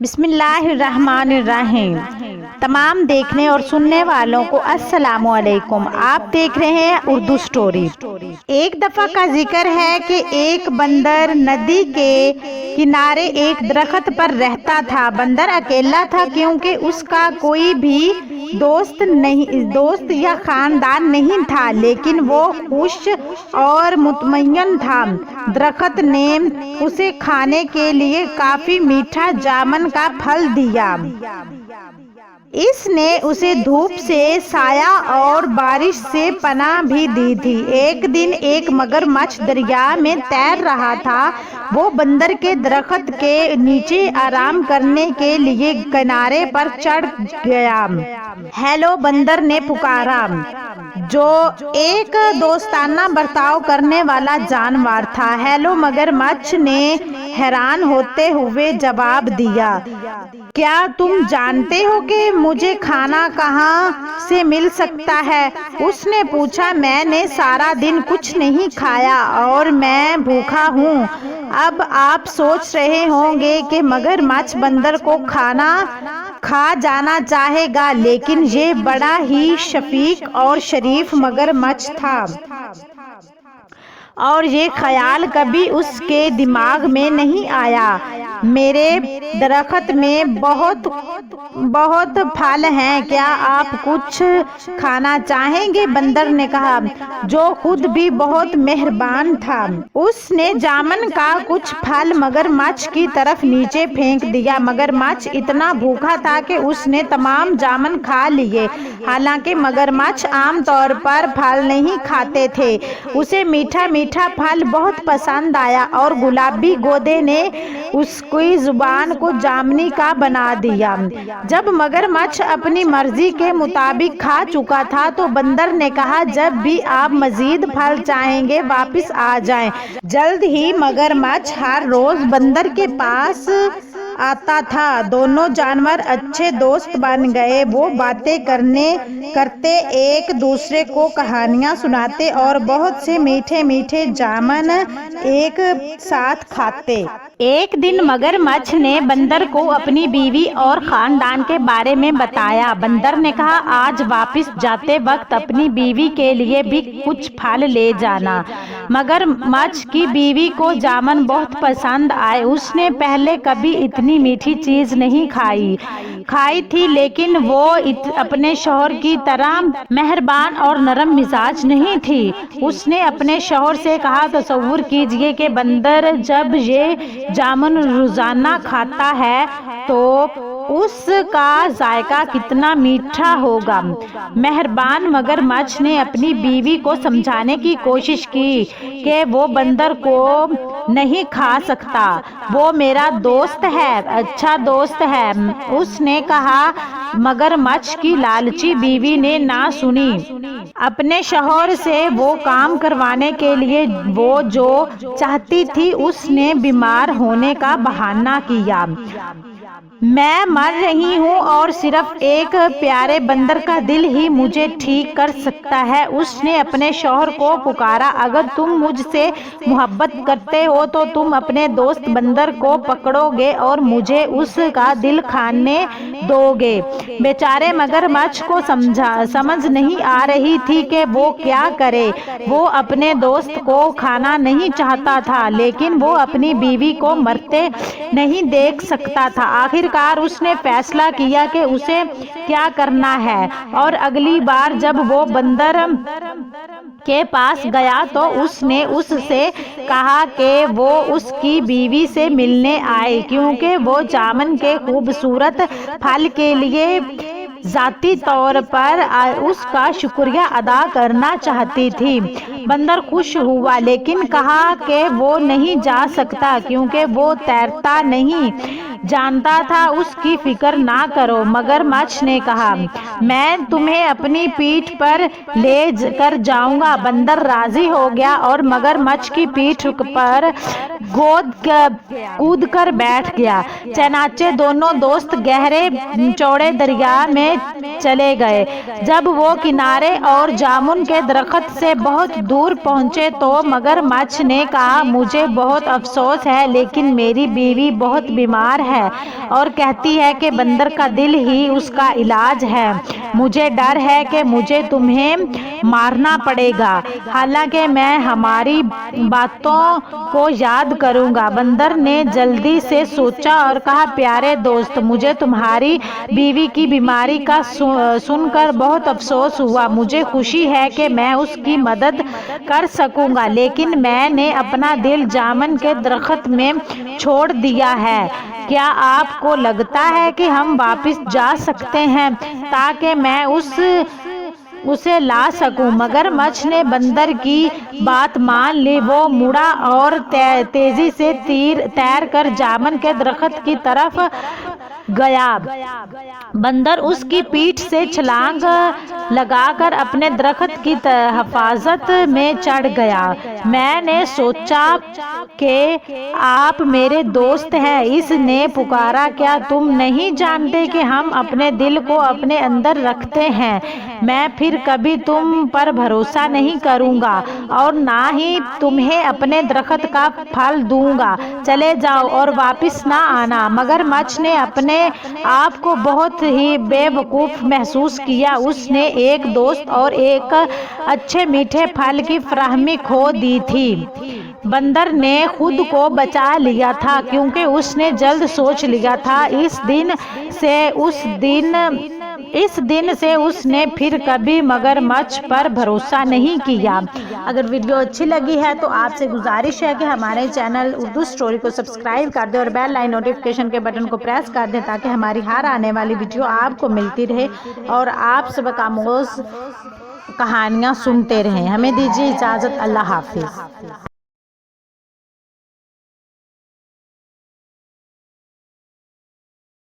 بسم اللہ الرحمن الرحیم۔ تمام دیکھنے اور سننے والوں کو السلام علیکم۔ آپ دیکھ رہے ہیں اردو سٹوری۔ ایک دفعہ کا ذکر ہے کہ ایک بندر ندی کے کنارے ایک درخت پر رہتا تھا۔ بندر اکیلا تھا کیونکہ اس کا کوئی بھی دوست یا خاندان نہیں تھا، لیکن وہ خوش اور مطمئن تھا۔ درخت نے اسے کھانے کے لیے کافی میٹھا جامن کا پھل دیا۔ اس نے اسے دھوپ سے، سایہ اور بارش سے پناہ بھی دی تھی۔ ایک دن ایک مگرمچھ دریا میں تیر رہا تھا۔ وہ بندر کے درخت کے نیچے آرام کرنے کے لیے کنارے پر چڑھ گیا۔ ہیلو، بندر نے پکارا، جو ایک دوستانہ برتاؤ کرنے والا جانور تھا۔ ہیلو، مگرمچھ نے حیران ہوتے ہوئے جواب دیا، کیا تم جانتے ہو کہ مجھے کھانا کہاں سے مل سکتا ہے؟ اس نے پوچھا، میں نے سارا دن کچھ نہیں کھایا اور میں بھوکا ہوں۔ اب آپ سوچ رہے ہوں گے کہ مگرمچھ بندر کو کھا جانا چاہے گا، لیکن یہ بڑا ہی شفیق اور شریف مگرمچھ تھا، اور یہ خیال کبھی اس کے دماغ میں نہیں آیا۔ میرے درخت میں بہت پھل ہیں، کیا آپ کچھ کھانا چاہیں گے؟ بندر نے کہا، جو خود بھی بہت مہربان تھا۔ اس نے جامن کا کچھ پھل مگرمچھ کی طرف نیچے پھینک دیا۔ مگرمچھ اتنا بھوکا تھا کہ اس نے تمام جامن کھا لیے۔ حالانکہ مگرمچھ عام طور پر پھل نہیں کھاتے تھے، اسے میٹھا میٹھا پھل بہت پسند آیا، اور گلابی گودے نے اس کی زبان کو جامنی کا بنا دیا۔ جب مگرمچھ اپنی مرضی کے مطابق کھا چکا تھا تو بندر نے کہا، جب بھی آپ مزید پھل چاہیں گے واپس آ جائیں۔ جلد ہی مگرمچھ ہر روز بندر کے پاس آتا تھا۔ دونوں جانور اچھے دوست بن گئے۔ وہ باتیں کرتے، ایک دوسرے کو کہانیاں سناتے اور بہت سے میٹھے میٹھے جامن ایک ساتھ کھاتے۔ ایک دن مگرمچھ نے بندر کو اپنی بیوی اور خاندان کے بارے میں بتایا۔ بندر نے کہا، آج واپس جاتے وقت اپنی بیوی کے لیے بھی کچھ پھل لے جانا۔ مگرمچھ کی بیوی کو جامن بہت پسند آئے۔ اس نے پہلے کبھی اتنی میٹھی چیز نہیں کھائی تھی، لیکن وہ اپنے شوہر کی طرح مہربان اور نرم مزاج نہیں تھی۔ اس نے اپنے شوہر سے کہا، تصور کیجئے کہ بندر جب یہ جامن روزانہ کھاتا ہے تو اس کا ذائقہ کتنا میٹھا ہوگا۔ مہربان مگرمچھ نے اپنی بیوی کو سمجھانے کی کوشش کی کہ وہ بندر کو نہیں کھا سکتا، وہ میرا دوست ہے، اچھا دوست ہے۔ اس نے کہا، مگرمچھ کی لالچی بیوی نے نہ سنی۔ اپنے شوہر سے وہ کام کروانے کے لیے وہ جو چاہتی تھی، اس نے بیمار ہونے کا بہانہ کیا۔ میں مر رہی ہوں اور صرف ایک پیارے بندر کا دل ہی مجھے ٹھیک کر سکتا ہے۔ اس نے اپنے شوہر کو پکارا، اگر تم مجھ سے محبت کرتے ہو تو تم اپنے دوست بندر کو پکڑو گے اور مجھے اس کا دل کھانے دو گے۔ بیچارے مگرمچھ کو سمجھ نہیں آ رہی تھی کہ وہ کیا کرے۔ وہ اپنے دوست کو کھانا نہیں چاہتا تھا، لیکن وہ اپنی بیوی کو مرتے نہیں دیکھ سکتا تھا۔ آخرکار اس نے فیصلہ کیا کہ اسے کیا کرنا ہے، اور اگلی بار جب وہ بندر کے پاس گیا تو اس نے اس سے کہا کہ وہ اس کی بیوی سے ملنے آئے، کیونکہ وہ جامن کے خوبصورت پھل کے لیے ذاتی طور پر اس کا شکریہ ادا کرنا چاہتی تھی۔ بندر خوش ہوا، لیکن کہا کہ وہ نہیں جا سکتا کیونکہ وہ تیرنا نہیں جانتا تھا۔ اس کی فکر نہ کرو، مگرمچھ نے کہا، میں تمہیں اپنی پیٹھ پر لے کر جاؤں گا۔ بندر راضی ہو گیا اور مگرمچھ کی پیٹھ پر کود کر بیٹھ گیا۔ چنانچہ دونوں دوست گہرے چوڑے دریا میں چلے گئے۔ جب وہ کنارے اور جامن کے درخت سے بہت دور پہنچے تو مگرمچھ نے کہا مجھے بہت افسوس ہے لیکن میری بیوی بہت بیمار ہے اور کہتی ہے کہ بندر کا دل ہی اس کا علاج ہے۔ مجھے ڈر ہے کہ مجھے تمہیں مارنا پڑے گا، حالانکہ میں ہماری باتوں کو یاد کروں گا۔ بندر نے جلدی سے سوچا اور کہا پیارے دوست، مجھے تمہاری بیوی کی بیماری کا سن کر بہت افسوس ہوا۔ مجھے خوشی ہے کہ میں اس کی مدد کر سکوں گا، لیکن میں نے اپنا دل جامن کے درخت میں چھوڑ دیا ہے۔ کیا آپ کو لگتا ہے کہ ہم واپس جا سکتے ہیں تاکہ میں اسے لا سکوں؟ مگرمچھ نے بندر کی بات مان لی۔ وہ مڑا اور تیزی سے تیر کر جامن کے درخت کی طرف گیا۔ بندر اس کی پیٹھ سے چھلانگ لگا کر اپنے درخت کی حفاظت میں چڑھ گیا۔ میں نے سوچا کہ آپ میرے دوست ہیں، اس نے پکارا، کیا تم نہیں جانتے کہ ہم اپنے دل کو اپنے اندر رکھتے ہیں؟ میں پھر کبھی تم پر بھروسہ نہیں کروں گا اور نہ ہی تمہیں اپنے درخت کا پھل دوں گا۔ چلے جاؤ اور واپس نہ آنا۔ مگرمچھ نے اپنے آپ کو بہت ہی بے وقوف محسوس کیا۔ اس نے ایک دوست اور ایک اچھے میٹھے پھل کی فراہمی کھو دی تھی۔ بندر نے خود کو بچا لیا تھا کیونکہ اس نے جلد سوچ لیا تھا۔ اس دن سے اس نے پھر کبھی مگرمچھ پر بھروسہ نہیں کیا۔ اگر ویڈیو اچھی لگی ہے تو آپ سے گزارش ہے کہ ہمارے چینل اردو اسٹوری کو سبسکرائب کر دیں اور بیل آئکن نوٹیفیکیشن کے بٹن کو پریس کر دیں تاکہ ہماری ہر آنے والی ویڈیو آپ کو ملتی رہے اور آپ سبق آموز کہانیاں سنتے رہیں۔ ہمیں دیجیے اجازت، اللہ حافظ۔